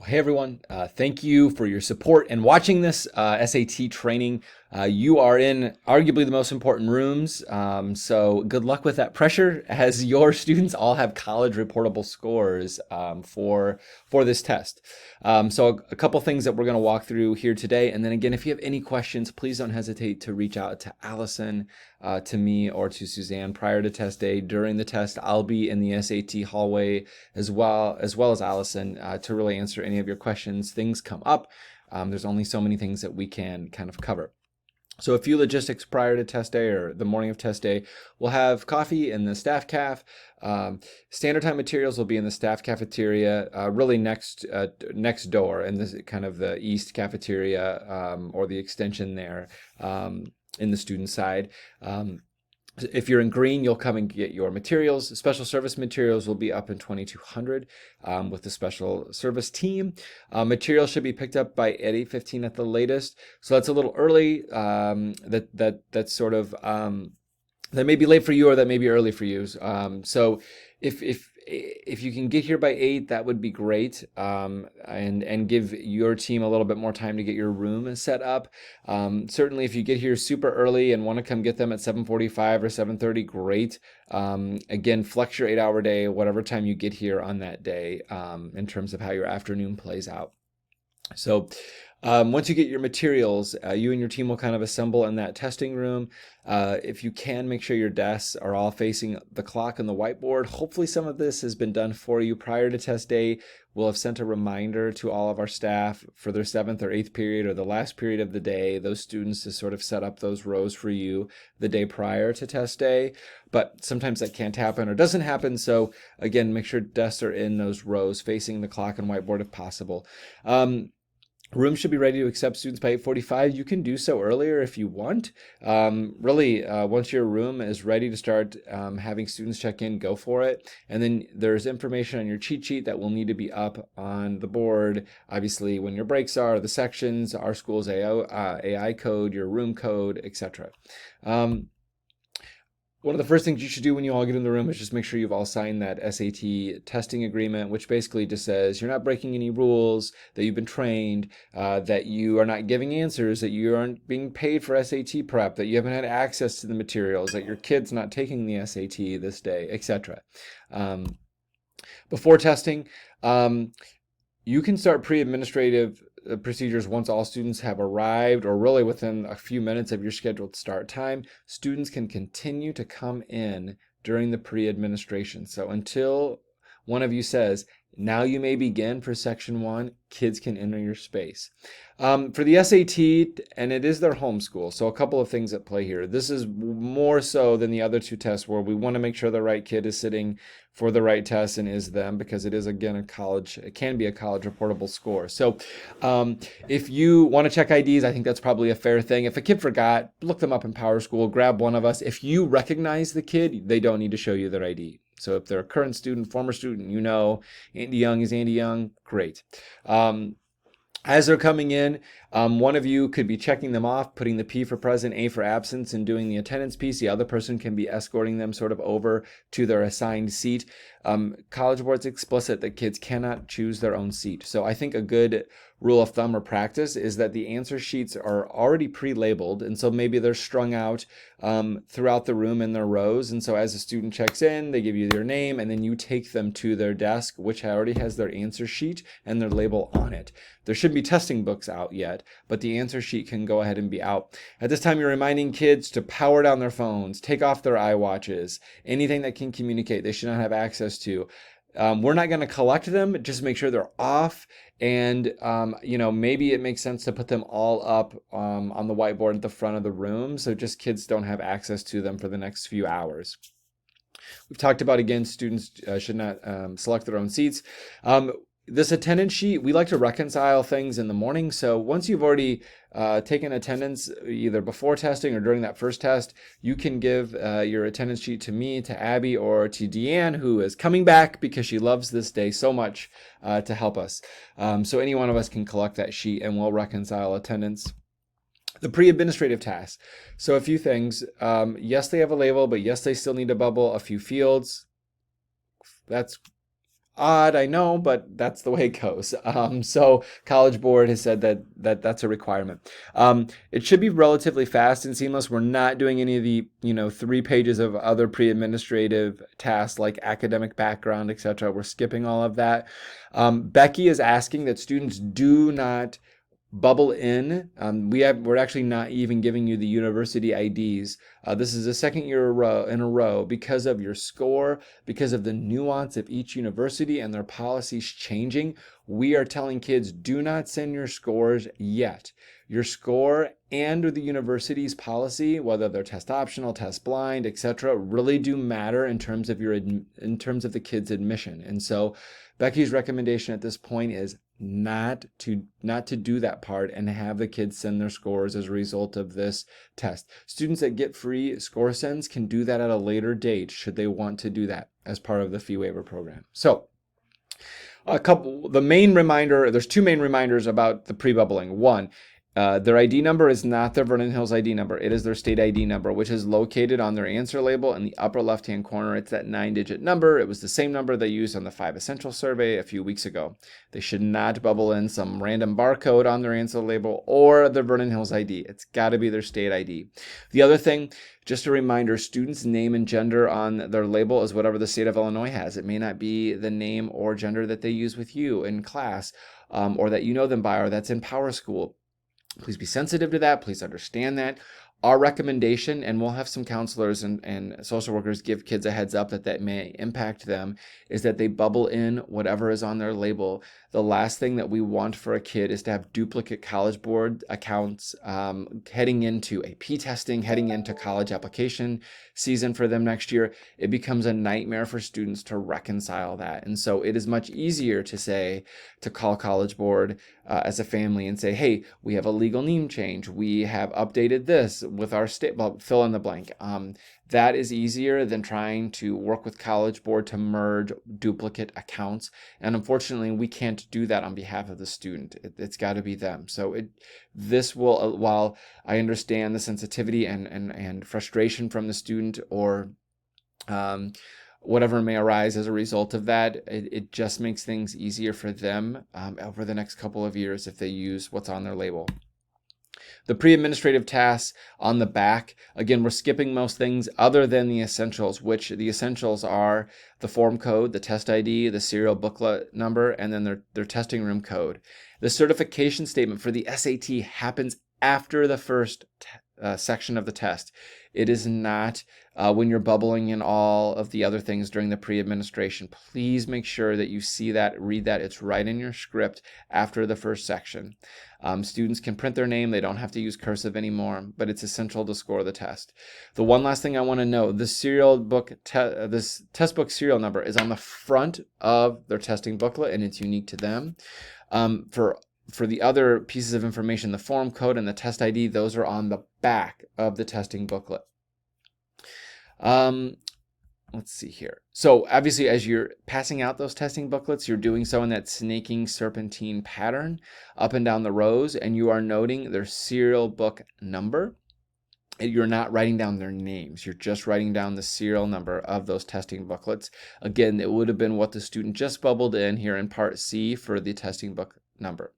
Hey everyone, thank you for your support and watching this SAT training. You are in arguably the most important rooms, so good luck with that pressure as your students all have college reportable scores for this test. So a couple things that we're going to walk through here today, and then again, if you have any questions, please don't hesitate to reach out to Allison, to me, or to Suzanne prior to test day. During the test, I'll be in the SAT hallway as well as Allison to really answer any of your questions. Things come up. There's only so many things that we can kind of cover. So a few logistics prior to test day or the morning of test day. We'll have coffee in the staff caf. Standard time materials will be in the staff cafeteria, really next door, and this is kind of the east cafeteria or the extension there in the student side. If you're in green, you'll come and get your materials. Special service materials will be up in 2200 with the special service team. Materials should be picked up by at 8:15 at the latest. So that's a little early. That's sort of that may be late for you or that may be early for you. So if you can get here by 8, that would be great, and give your team a little bit more time to get your room set up. Certainly, if you get here super early and want to come get them at 7:45 or 7:30, great. Again, flex your 8-hour day, whatever time you get here on that day, in terms of how your afternoon plays out. So once you get your materials, you and your team will kind of assemble in that testing room. If you can, make sure your desks are all facing the clock and the whiteboard. Hopefully some of this has been done for you prior to test day. We'll have sent a reminder to all of our staff for their 7th or 8th period or the last period of the day, those students to sort of set up those rows for you the day prior to test day. But sometimes that can't happen or doesn't happen. So again, make sure desks are in those rows facing the clock and whiteboard if possible. Rooms should be ready to accept students by 8:45. You can do so earlier if you want. Once your room is ready to start having students check in, go for it. And then there's information on your cheat sheet that will need to be up on the board. Obviously, when your breaks are, the sections, our school's AI code, your room code, etc. One of the first things you should do when you all get in the room is just make sure you've all signed that SAT testing agreement, which basically just says you're not breaking any rules, that you've been trained, that you are not giving answers, that you aren't being paid for SAT prep, that you haven't had access to the materials, that your kid's not taking the SAT this day, etc. Before testing, you can start pre-administrative procedures once all students have arrived, or really within a few minutes of your scheduled start time. Students can continue to come in during the pre-administration. So until one of you says, now you may begin for section 1, kids can enter your space. For the SAT, and it is their home school, so a couple of things at play here. This is more so than the other two tests where we want to make sure the right kid is sitting for the right test and is them, because it is, again, it can be a college reportable score. So if you want to check IDs, I think that's probably a fair thing. If a kid forgot, look them up in PowerSchool, grab one of us. If you recognize the kid, they don't need to show you their ID. So if they're a current student, former student, you know Andy Young is Andy Young, great. As they're coming in, one of you could be checking them off, putting the P for present, A for absence, and doing the attendance piece. The other person can be escorting them sort of over to their assigned seat. College Board's explicit that kids cannot choose their own seat. So I think a good rule of thumb or practice is that the answer sheets are already pre-labeled, and so maybe they're strung out throughout the room in their rows. And so as a student checks in, they give you their name, and then you take them to their desk, which already has their answer sheet and their label on it. There shouldn't be testing books out yet, but the answer sheet can go ahead and be out. At this time, you're reminding kids to power down their phones, take off their iWatches, anything that can communicate they should not have access to. We're not going to collect them, just make sure they're off. And, maybe it makes sense to put them all up on the whiteboard at the front of the room, so just kids don't have access to them for the next few hours. We've talked about, again, students should not select their own seats. This attendance sheet, we like to reconcile things in the morning. So once you've already taken attendance, either before testing or during that first test, you can give your attendance sheet to me, to Abby, or to Deanne, who is coming back because she loves this day so much to help us. So any one of us can collect that sheet and we'll reconcile attendance. The pre-administrative tasks. So a few things. Yes, they have a label, but yes, they still need to bubble a few fields. That's odd, I know, but that's the way it goes. So College Board has said that that's a requirement. It should be relatively fast and seamless. We're not doing any of the 3 pages of other pre-administrative tasks like academic background, etc. We're skipping all of that. Becky is asking that students do not bubble in. We're actually not even giving you the university IDs. This is the second year in a row because of your score, because of the nuance of each university and their policies changing. We are telling kids, do not send your scores yet. Your score and the university's policy, whether they're test optional, test blind, etc., really do matter in terms of the kids' admission. And so Becky's recommendation at this point is not to do that part and have the kids send their scores as a result of this test. Students that get free score sends can do that at a later date should they want to do that as part of the fee waiver program. So there's 2 main reminders about the pre-bubbling. One, their ID number is not their Vernon Hills ID number. It is their state ID number, which is located on their answer label in the upper left-hand corner. It's that 9-digit number. It was the same number they used on the 5 Essential survey a few weeks ago. They should not bubble in some random barcode on their answer label or the Vernon Hills ID. It's got to be their state ID. The other thing, just a reminder, students' name and gender on their label is whatever the state of Illinois has. It may not be the name or gender that they use with you in class, or that you know them by, or that's in PowerSchool. Please be sensitive to that. Please understand that. Our recommendation, and we'll have some counselors and social workers give kids a heads up that may impact them, is that they bubble in whatever is on their label. The last thing that we want for a kid is to have duplicate College Board accounts heading into AP testing, heading into college application season for them next year. It becomes a nightmare for students to reconcile that. And so it is much easier to call College Board as a family and say, hey, we have a legal name change. We have updated this with our state, well, fill in the blank. That is easier than trying to work with College Board to merge duplicate accounts. And unfortunately, we can't do that on behalf of the student. It's got to be them. So this will, while I understand the sensitivity and frustration from the student or whatever may arise as a result of that, it just makes things easier for them over the next couple of years if they use what's on their label. The pre-administrative tasks on the back, again, we're skipping most things other than the essentials, which the essentials are the form code, the test ID, the serial booklet number, and then their testing room code. The certification statement for the SAT happens after the first section of the test. It is not when you're bubbling in all of the other things during the pre-administration. Please make sure that you see that, read that. It's right in your script after the first section. Students can print their name. They don't have to use cursive anymore, but it's essential to score the test. The one last thing I want to know, this test book serial number is on the front of their testing booklet, and it's unique to them. For the other pieces of information, the form code and the test ID, those are on the back of the testing booklet. Let's see here. So obviously, as you're passing out those testing booklets, you're doing so in that snaking serpentine pattern up and down the rows, and you are noting their serial book number. You're not writing down their names. You're just writing down the serial number of those testing booklets. Again, it would have been what the student just bubbled in here in part C for the testing book number.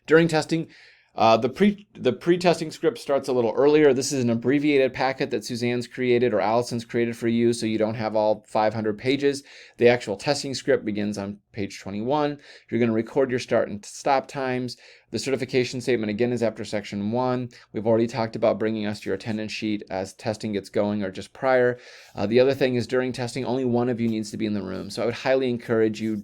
During testing, the pre-testing script starts a little earlier. This is an abbreviated packet that Suzanne's created or Allison's created for you, so you don't have all 500 pages. The actual testing script begins on page 21. You're going to record your start and stop times. The certification statement, again, is after section 1. We've already talked about bringing us your attendance sheet as testing gets going or just prior. The other thing is during testing, only one of you needs to be in the room. So I would highly encourage you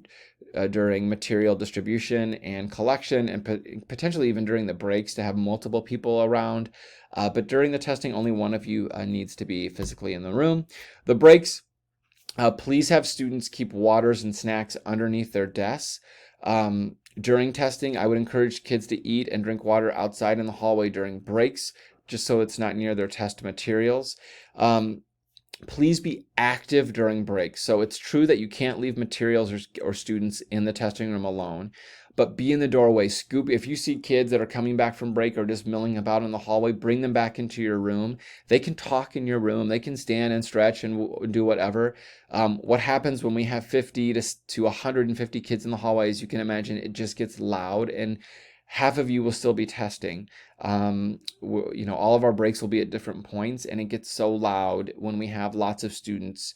during material distribution and collection and potentially even during the breaks to have multiple people around. But during the testing, only one of you needs to be physically in the room. The breaks, please have students keep waters and snacks underneath their desks. During testing, I would encourage kids to eat and drink water outside in the hallway during breaks, just so it's not near their test materials. Please be active during breaks. So it's true that you can't leave materials or students in the testing room alone, but be in the doorway. Scoop. If you see kids that are coming back from break or just milling about in the hallway, bring them back into your room. They can talk in your room. They can stand and stretch and do whatever. What happens when we have 50 to 150 kids in the hallway, as you can imagine, it just gets loud, and half of you will still be testing. All of our breaks will be at different points, and it gets so loud when we have lots of students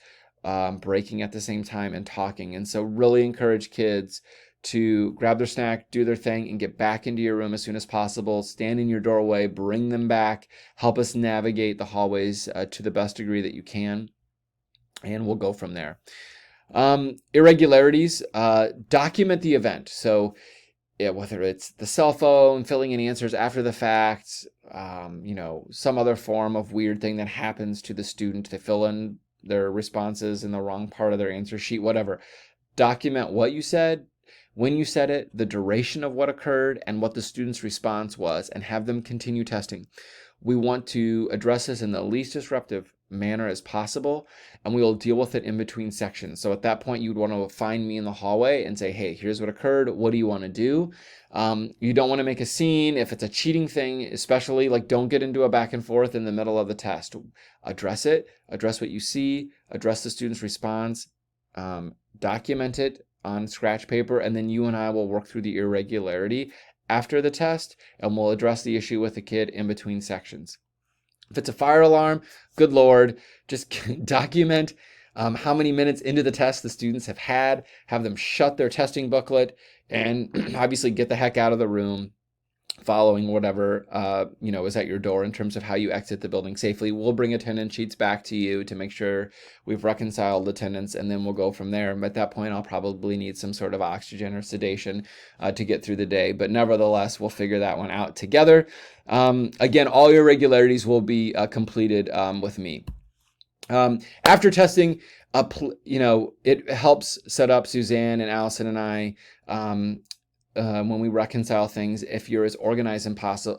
breaking at the same time and talking. And so really encourage kids to grab their snack, do their thing, and get back into your room as soon as possible. Stand in your doorway, bring them back, help us navigate the hallways to the best degree that you can, and we'll go from there. Irregularities, document the event. So whether it's the cell phone, filling in answers after the fact, some other form of weird thing that happens to the student. They fill in their responses in the wrong part of their answer sheet, whatever. Document what you said, when you said it, the duration of what occurred, and what the student's response was, and have them continue testing. We want to address this in the least disruptive manner as possible, and we will deal with it in between sections. So at that point, you'd want to find me in the hallway and say, hey, here's what occurred. What do you want to do? You don't want to make a scene. If it's a cheating thing, especially, don't get into a back and forth in the middle of the test. Address it, address what you see, address the student's response, document it on scratch paper, and then you and I will work through the irregularity after the test, and we'll address the issue with the kid in between sections. If it's a fire alarm, good Lord, just document how many minutes into the test the students have had, have them shut their testing booklet, and obviously get the heck out of the room following whatever is at your door in terms of how you exit the building safely. We'll bring attendance sheets back to you to make sure we've reconciled attendance, and then we'll go from there. And at that point, I'll probably need some sort of oxygen or sedation to get through the day. But nevertheless, we'll figure that one out together. Again, all your irregularities will be completed with me. After testing, it helps set up Suzanne and Allison and I when we reconcile things, if you're as organized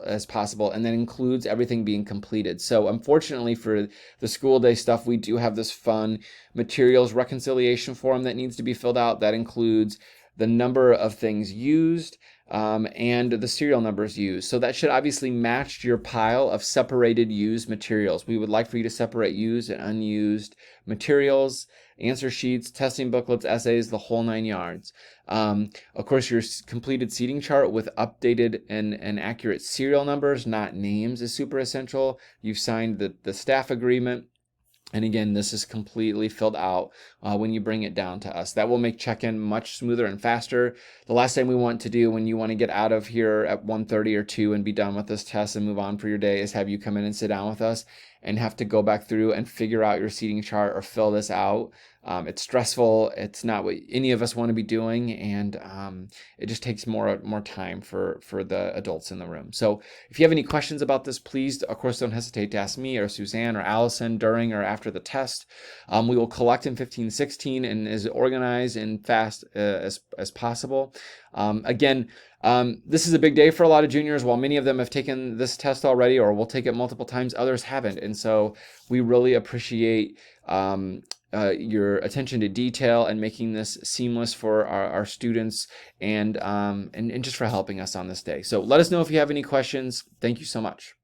as possible, and that includes everything being completed. So unfortunately for the school day stuff, we do have this fun materials reconciliation form that needs to be filled out. That includes the number of things used and the serial numbers used. So that should obviously match your pile of separated used materials. We would like for you to separate used and unused materials, answer sheets, testing booklets, essays, the whole 9 yards. Of course, your completed seating chart with updated and accurate serial numbers, not names, is super essential. You've signed the staff agreement. And again, this is completely filled out when you bring it down to us. That will make check-in much smoother and faster. The last thing we want to do when you want to get out of here at 1:30 or 2 and be done with this test and move on for your day is have you come in and sit down with us and have to go back through and figure out your seating chart or fill this out. It's stressful. It's not what any of us want to be doing, and it just takes more time for the adults in the room. So if you have any questions about this, please, of course, don't hesitate to ask me or Suzanne or Allison during or after the test. We will collect in 1516 and as organized and fast as possible. Again, this is a big day for a lot of juniors. While many of them have taken this test already or will take it multiple times, others haven't. And so we really appreciate your attention to detail and making this seamless for our students and just for helping us on this day. So let us know if you have any questions. Thank you so much.